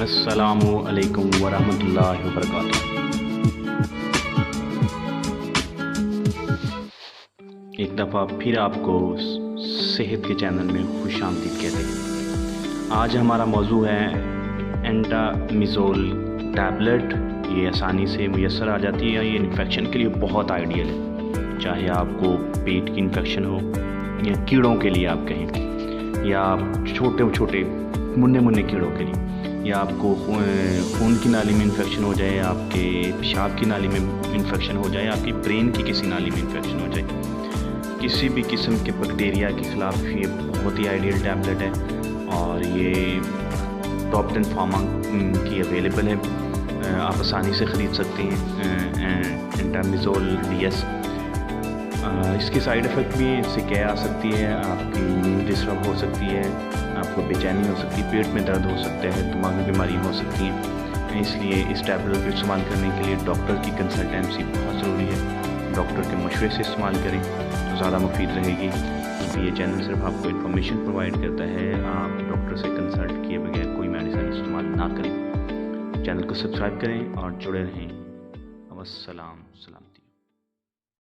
अस्सलामु अलैकुम वरहमतुल्लाहि वबरकातुहू। एक दफ़ा फिर आपको सेहत के चैनल में खुशामदीद कहते हैं। आज हमारा मौजू है एंटामिज़ोल टैबलेट। ये आसानी से मुयस्सर आ जाती है। ये इन्फेक्शन के लिए बहुत आइडियल है, चाहे आपको पेट की इन्फेक्शन हो या कीड़ों के लिए आप कहें, या छोटे छोटे मुन्ने मुन्ने कीड़ों के लिए, या आपको खून की नाली में इन्फेक्शन हो जाए, आपके पेशाब की नाली में इन्फेक्शन हो जाए, आपकी ब्रेन की किसी नाली में इन्फेक्शन हो जाए, किसी भी किस्म के बैक्टीरिया के ख़िलाफ़ ये बहुत ही आइडियल टैबलेट है। और ये टॉप 10 फार्मा की अवेलेबल है, आप आसानी से ख़रीद सकते हैं। एंटामिज़ोल DS। इसके साइड इफ़ेक्ट भी इससे क्या आ सकती है, आपकी नींद डिस्टर्ब हो सकती है, आपको बेचैनी हो सकती है, पेट में दर्द हो सकता है, दिमागी बीमारी हो सकती है। इसलिए इस टैबलेट को इस्तेमाल करने के लिए डॉक्टर की कंसल्टेंसी बहुत ज़रूरी है। डॉक्टर के मशवरे से इस्तेमाल करें तो ज़्यादा मुफीद रहेगी, क्योंकि ये चैनल सिर्फ आपको इन्फॉर्मेशन प्रोवाइड करता है। आप डॉक्टर से कंसल्ट किए बगैर कोई मेडिसिन इस्तेमाल ना करें। चैनल को सब्सक्राइब करें और जुड़े रहें। अस्सलाम।